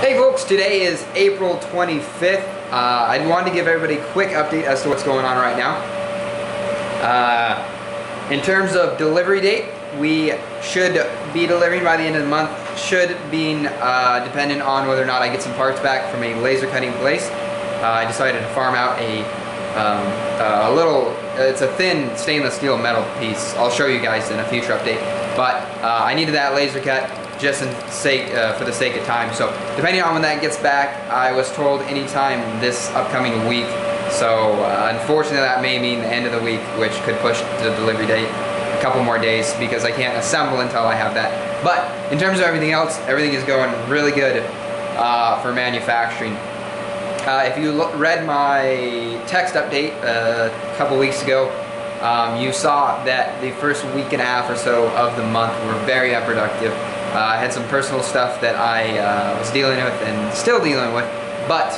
Hey folks, today is April 25th. I wanted to give everybody a quick update as to what's going on right now. In terms of delivery date, we should be delivering by the end of the month. Should being dependent on whether or not I get some parts back from a laser cutting place. I decided to farm out a little, it's a thin stainless steel metal piece. I'll show you guys in a future update. But I needed that laser cut just for the sake of time. So depending on when that gets back, I was told anytime this upcoming week. So unfortunately that may mean the end of the week, which could push the delivery date a couple more days because I can't assemble until I have that. But in terms of everything else, everything is going really good for manufacturing. If you read my text update a couple weeks ago, you saw that the first week and a half or so of the month were very unproductive. I had some personal stuff that I was dealing with and still dealing with, but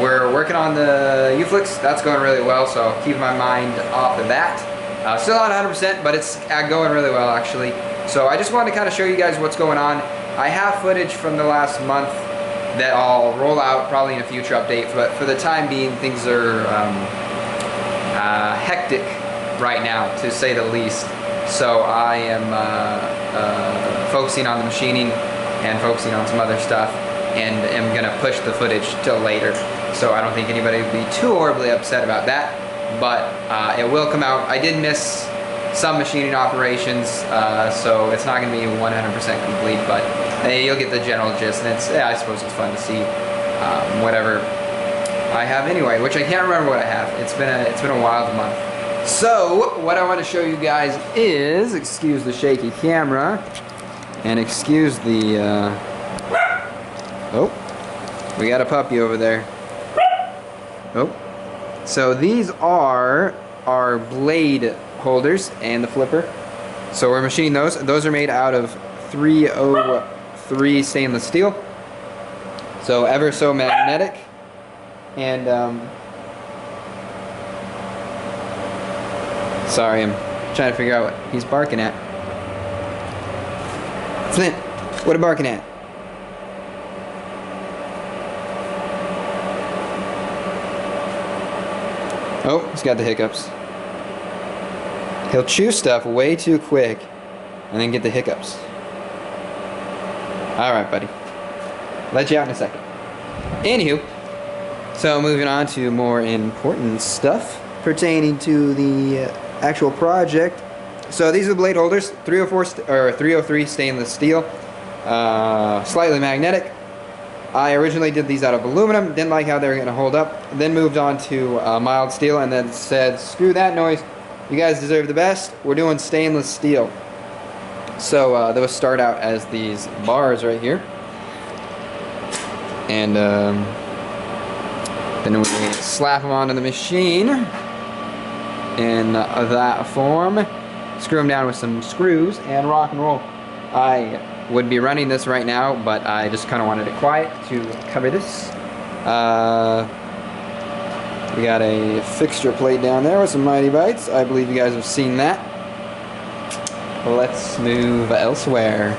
we're working on the uFlicks. That's going really well, so I'll keep my mind off of that. Still not 100%, but it's going really well actually. So I just wanted to kind of show you guys what's going on. I have footage from the last month that I'll roll out probably in a future update, but for the time being things are hectic right now, to say the least. So I am focusing on the machining and focusing on some other stuff, and am gonna push the footage till later. So I don't think anybody would be too horribly upset about that, but it will come out. I did miss some machining operations, so it's not gonna be 100% complete, but you'll get the general gist, and it's, I suppose it's fun to see whatever I have anyway, which I can't remember what I have. It's been a wild month. So what I want to show you guys is, excuse the shaky camera, and excuse the oh, we got a puppy over there. Oh, so these are our blade holders and the flipper. So we're machining those. Those are made out of 303 stainless steel. So ever so magnetic, and sorry, I'm trying to figure out what he's barking at. Flint, what are you barking at? Oh, he's got the hiccups. He'll chew stuff way too quick and then get the hiccups. Alright, buddy. Let you out in a second. Anywho, so moving on to more important stuff pertaining to the actual project. So these are the blade holders, 303 stainless steel, slightly magnetic. I originally did these out of aluminum, didn't like how they were going to hold up, then moved on to mild steel, and then said, screw that noise, you guys deserve the best, we're doing stainless steel. So those start out as these bars right here, and then we slap them onto the machine in that form, screw them down with some screws, and rock and roll. I would be running this right now, but I just kind of wanted it quiet to cover this. We got a fixture plate down there with some Mighty Bites. I believe you guys have seen that. Let's move elsewhere.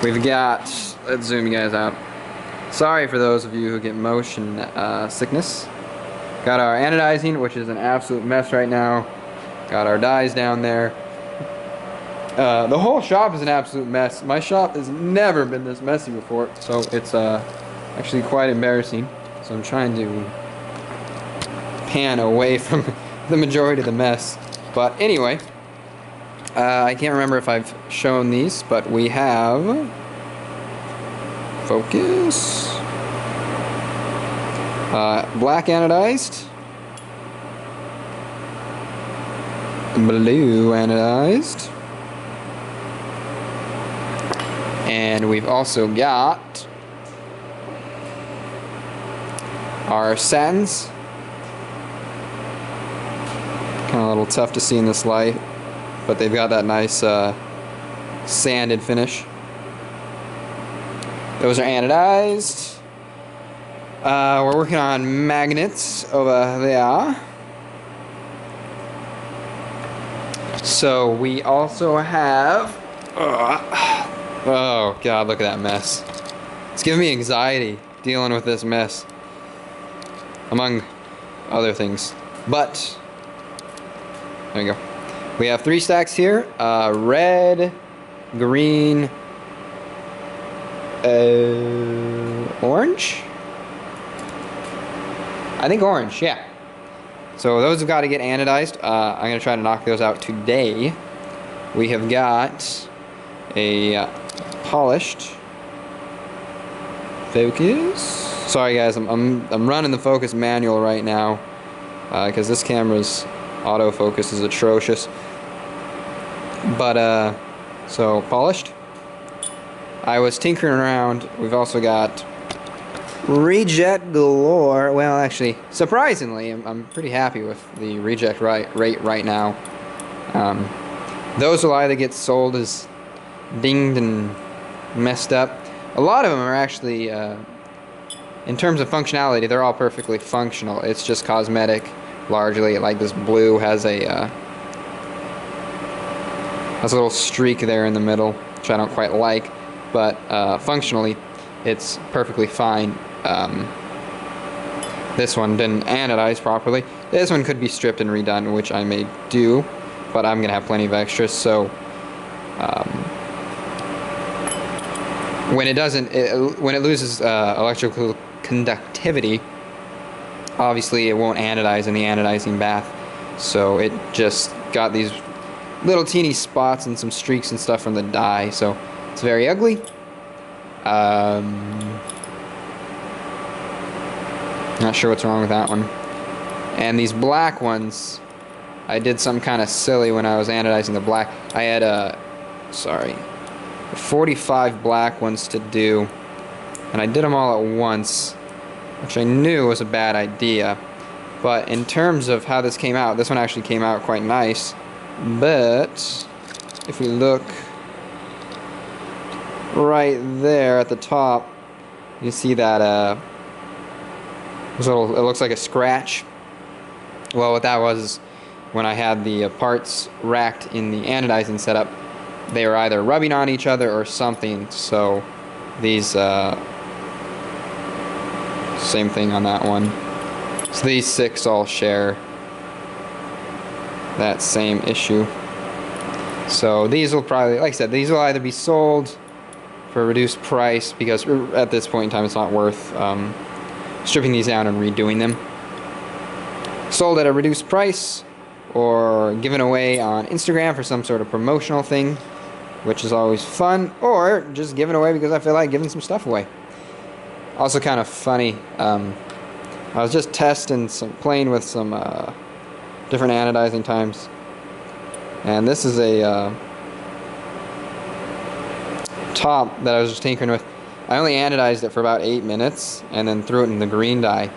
We've got, let's zoom you guys out. Sorry for those of you who get motion sickness. Got our anodizing, which is an absolute mess right now. Got our dies down there. The whole shop is an absolute mess. My shop has never been this messy before, so it's actually quite embarrassing. So I'm trying to pan away from the majority of the mess. But anyway, I can't remember if I've shown these, but we have, focus, black anodized, blue anodized, and we've also got our satins. Kind of a little tough to see in this light, but they've got that nice sanded finish. Those are anodized. We're working on magnets over there. So we also have Oh God, look at that mess. It's giving me anxiety dealing with this mess, among other things. But there you go. We have 3 stacks here. Red, green, orange? I think orange, yeah. So those have got to get anodized. I'm going to try to knock those out today. We have got a polished focus. Sorry guys, I'm running the focus manual right now because this camera's autofocus is atrocious. But so polished. I was tinkering around. We've also got reject galore. Well, actually, surprisingly, I'm pretty happy with the reject rate right now. Those will either get sold as dinged and messed up. A lot of them are actually, in terms of functionality, they're all perfectly functional. It's just cosmetic, largely. Like this blue has a little streak there in the middle, which I don't quite like. But functionally, it's perfectly fine. This one didn't anodize properly. This one could be stripped and redone, which I may do, but I'm gonna have plenty of extras. So when it doesn't, when it loses electrical conductivity, obviously it won't anodize in the anodizing bath. So it just got these little teeny spots and some streaks and stuff from the dye. So it's very ugly. Not sure what's wrong with that one. And these black ones, I did some kind of silly when I was anodizing the black. I had 45 black ones to do, and I did them all at once, which I knew was a bad idea. But in terms of how this came out, this one actually came out quite nice. But if we look right there at the top, you see that it looks like a scratch. Well, what that was, when I had the parts racked in the anodizing setup, they were either rubbing on each other or something. So these same thing on that one. So these 6 all share that same issue. So these will probably, like I said, these will either be sold for a reduced price, because at this point in time it's not worth stripping these down and redoing them. Sold at a reduced price, or given away on Instagram for some sort of promotional thing, which is always fun, or just given away because I feel like giving some stuff away. Also kind of funny, I was just testing playing with some different anodizing times, and this is a top that I was just tinkering with. I only anodized it for about 8 minutes and then threw it in the green dye,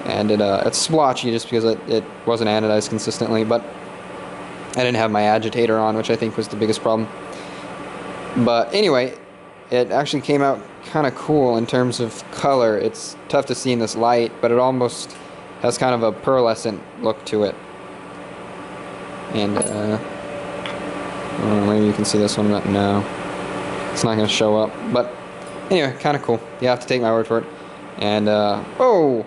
and it's splotchy just because it wasn't anodized consistently. But I didn't have my agitator on, which I think was the biggest problem. But anyway, it actually came out kind of cool in terms of color. It's tough to see in this light, but it almost has kind of a pearlescent look to it. And maybe you can see this one, but no, it's not going to show up. But anyway, kind of cool. You have to take my word for it. And oh,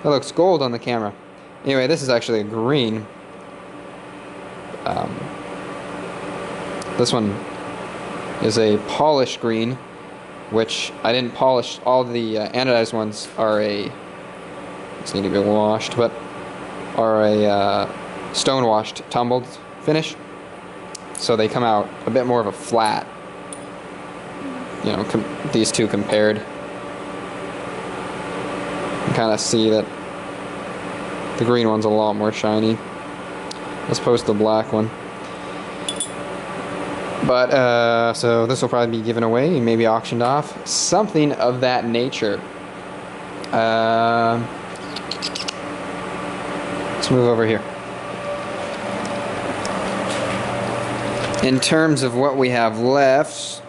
that looks gold on the camera. Anyway, this is actually a green. This one is a polished green, which I didn't polish. All the anodized ones are just need to be washed, but are a stone washed tumbled finish, so they come out a bit more of a flat. You know, these two compared, you can kind of see that the green one's a lot more shiny as opposed to the black one. But so this will probably be given away, maybe auctioned off, something of that nature. Let's move over here. In terms of what we have left,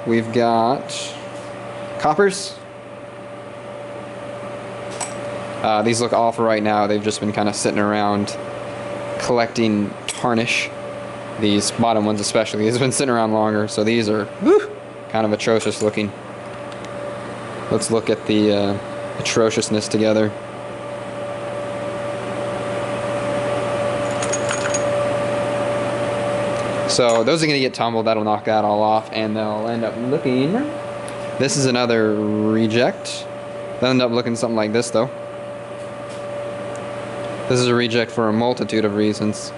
we've got coppers. These look awful right now. They've just been kind of sitting around collecting tarnish. These bottom ones especially. These have been sitting around longer, so these are kind of atrocious looking. Let's look at the atrociousness together. So those are going to get tumbled. That'll knock that all off, and they'll end up looking... This is another reject. They'll end up looking something like this, though. This is a reject for a multitude of reasons.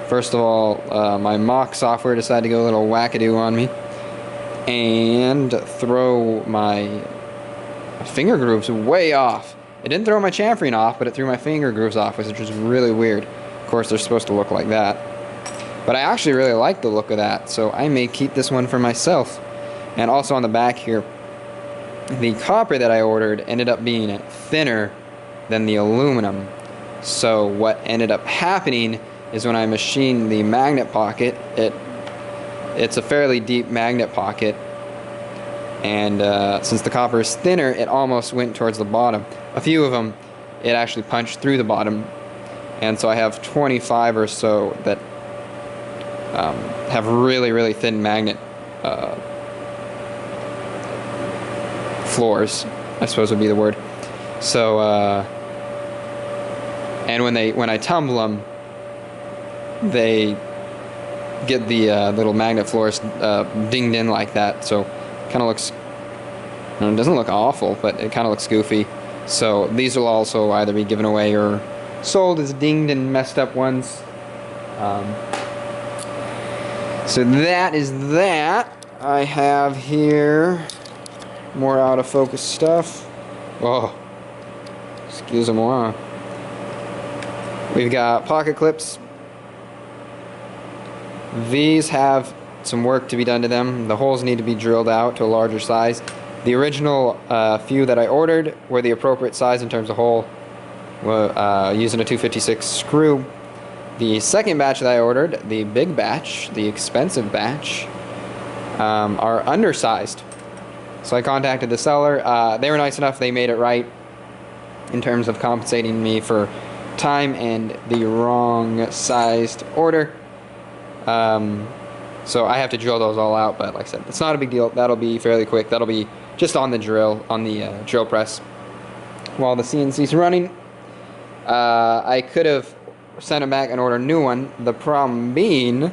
First of all, my mock software decided to go a little wackadoo on me and throw my finger grooves way off. It didn't throw my chamfering off, but it threw my finger grooves off, which was really weird. Of course, they're supposed to look like that. But I actually really like the look of that, so I may keep this one for myself. And also on the back here, the copper that I ordered ended up being thinner than the aluminum. So what ended up happening is when I machined the magnet pocket, it's a fairly deep magnet pocket, and since the copper is thinner, it almost went towards the bottom. A few of them, it actually punched through the bottom, and so I have 25 or so that have really thin magnet floors, I suppose would be the word. So and when I tumble them, they get the little magnet floors dinged in like that. So kind of looks, it doesn't look awful, but it kind of looks goofy. So these will also either be given away or sold as dinged and messed up ones. So that is that. I have here more out of focus stuff. Oh, excusez-moi. We've got pocket clips. These have some work to be done to them. The holes need to be drilled out to a larger size. The original few that I ordered were the appropriate size in terms of hole, using a 256 screw. The second batch that I ordered, the big batch, the expensive batch, are undersized. So I contacted the seller. They were nice enough. They made it right in terms of compensating me for time and the wrong sized order. So I have to drill those all out, but like I said, it's not a big deal. That'll be fairly quick. That'll be just on the drill, on the drill press while the CNC's running. I could have sent it back and ordered a new one. The problem being,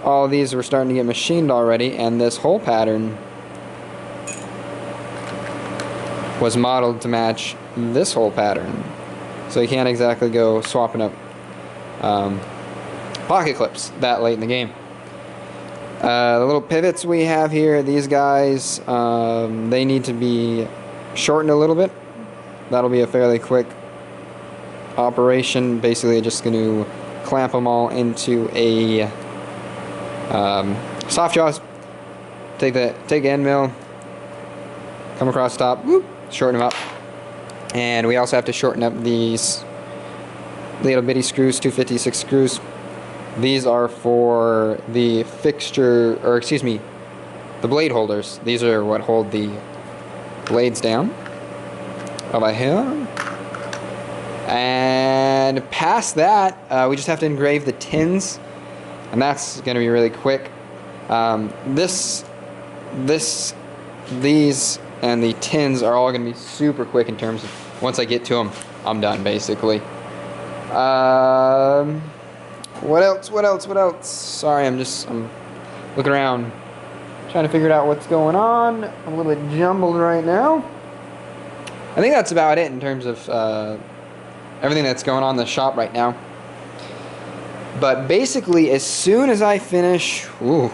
all of these were starting to get machined already, and this hole pattern was modeled to match this hole pattern. So you can't exactly go swapping up pocket clips that late in the game. The little pivots we have here, these guys, they need to be shortened a little bit. That'll be a fairly quick operation. Basically just going to clamp them all into a soft jaws. Take end mill, come across the top, whoop, shorten them up. And we also have to shorten up these little bitty screws, 256 screws. These are for the fixture, or excuse me, the blade holders. These are what hold the blades down over here. And past that, we just have to engrave the tins, and that's going to be really quick. These, and the tins are all going to be super quick in terms of once I get to them, I'm done basically. What else? Sorry, I'm looking around, trying to figure out what's going on. I'm a little bit jumbled right now. I think that's about it in terms of everything that's going on in the shop right now. But basically, as soon as I finish the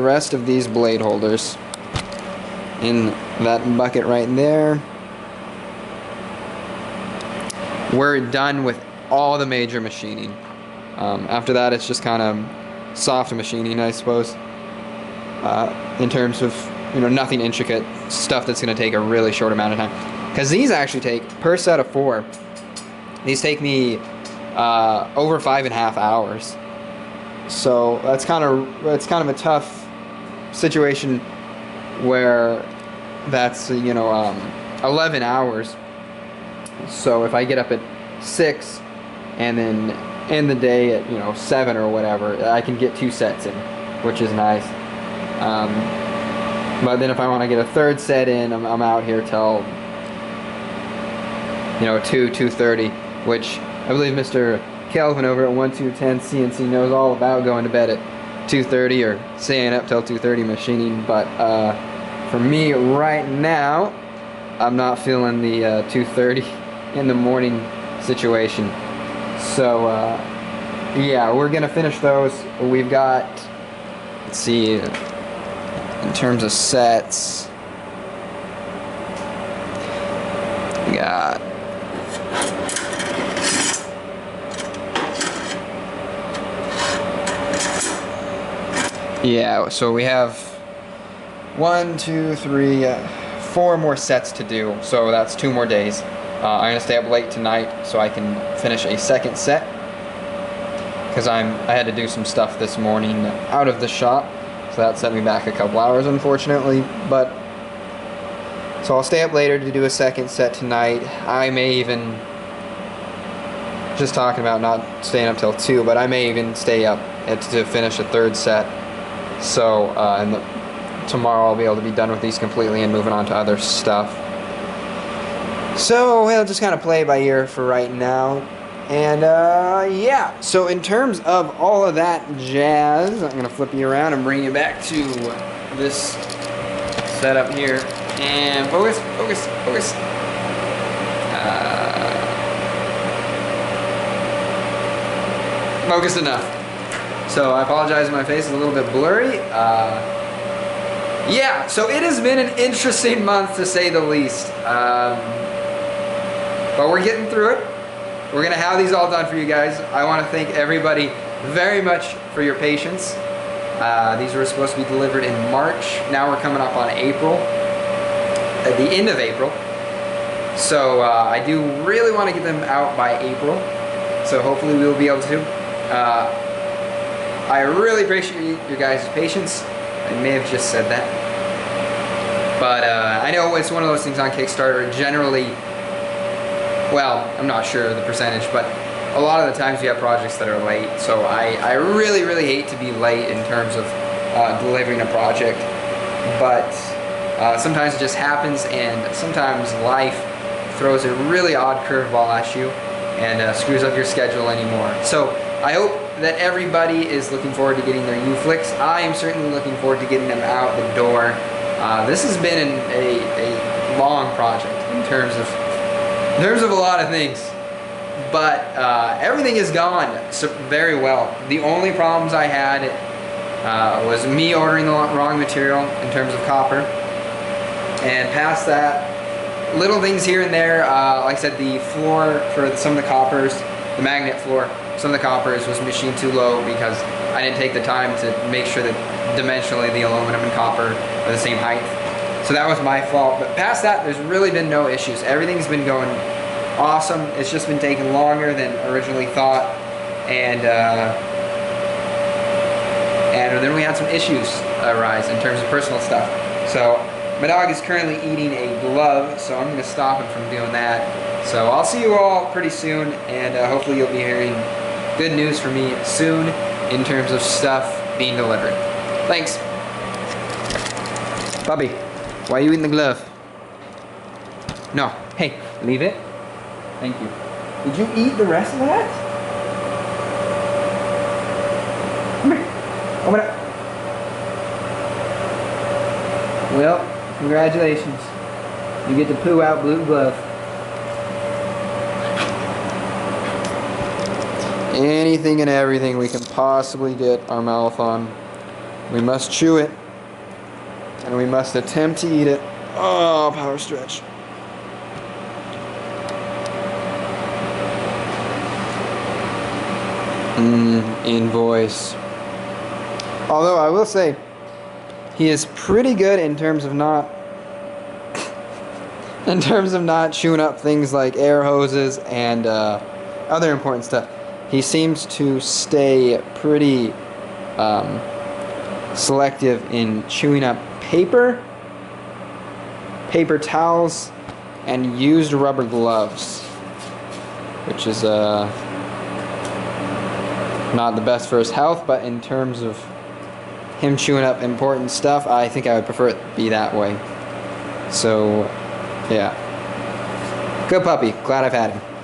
rest of these blade holders in that bucket right there, we're done with all the major machining. After that, it's just kind of soft machining, I suppose, in terms of, nothing intricate, stuff that's going to take a really short amount of time. Because these actually take, per set of 4, these take me over 5.5 hours. So it's kind of a tough situation where that's 11 hours. So if I get up at 6 and then end the day at, you know, 7 or whatever. I can get 2 sets in, which is nice. But then if I want to get a 3rd set in, I'm out here till, you know, 2:30, which I believe Mr. Kelvin over at 1210 CNC knows all about going to bed at 2:30 or staying up till 2:30 machining. But for me right now, I'm not feeling the 2:30 in the morning situation. So yeah, we're gonna finish those. We've got, let's see, in terms of sets, we got yeah, so we have 1, 2, 3, 4 more sets to do, so that's 2 more days. I'm gonna stay up late tonight so I can finish a 2nd set, because I had to do some stuff this morning out of the shop, so that set me back a couple hours, unfortunately. But so I'll stay up later to do a 2nd set tonight. I may even, just talking about not staying up till 2, but I may even stay up to finish a 3rd set. So tomorrow I'll be able to be done with these completely and moving on to other stuff. So we'll just kind of play by ear for right now. And yeah, so in terms of all of that jazz, I'm gonna flip you around and bring you back to this setup here. And focus, focus, focus. Focused enough. So I apologize, my face is a little bit blurry. Yeah, so it has been an interesting month to say the least. But we're getting through it. We're gonna have these all done for you guys. I want to thank everybody very much for your patience. These were supposed to be delivered in March. Now we're coming up on April, at the end of April. So I do really want to get them out by April. So hopefully we will be able to. I really appreciate your guys' patience. I may have just said that. But I know it's one of those things on Kickstarter. Generally, well, I'm not sure the percentage, but a lot of the times you have projects that are late. So I really, really hate to be late in terms of delivering a project. But sometimes it just happens, and sometimes life throws a really odd curveball at you and screws up your schedule anymore. So I hope that everybody is looking forward to getting their uFlicks. I am certainly looking forward to getting them out the door. This has been a long project in terms of a lot of things, but everything has gone very well. The only problems I had was me ordering the wrong material in terms of copper, and past that, little things here and there. Like I said, the floor for some of the coppers, the magnet floor, some of the coppers was machined too low because I didn't take the time to make sure that dimensionally the aluminum and copper are the same height. So that was my fault. But past that, there's really been no issues. Everything's been going awesome. It's just been taking longer than originally thought. And then we had some issues arise in terms of personal stuff. So my dog is currently eating a glove, so I'm going to stop him from doing that. So I'll see you all pretty soon, and hopefully you'll be hearing good news from me soon in terms of stuff being delivered. Thanks. Bubby, why are you eating the glove? No. Hey, leave it. Thank you. Did you eat the rest of that? Come here. Open up. Well, congratulations. You get to poo out blue glove. Anything and everything we can possibly get our mouth on, we must chew it, and we must attempt to eat it. Oh, power stretch. Invoice. Although I will say, he is pretty good in terms of not chewing up things like air hoses and other important stuff. He seems to stay pretty selective in chewing up paper towels, and used rubber gloves, which is not the best for his health, but in terms of him chewing up important stuff, I think I would prefer it to be that way. So, yeah. Good puppy. Glad I've had him.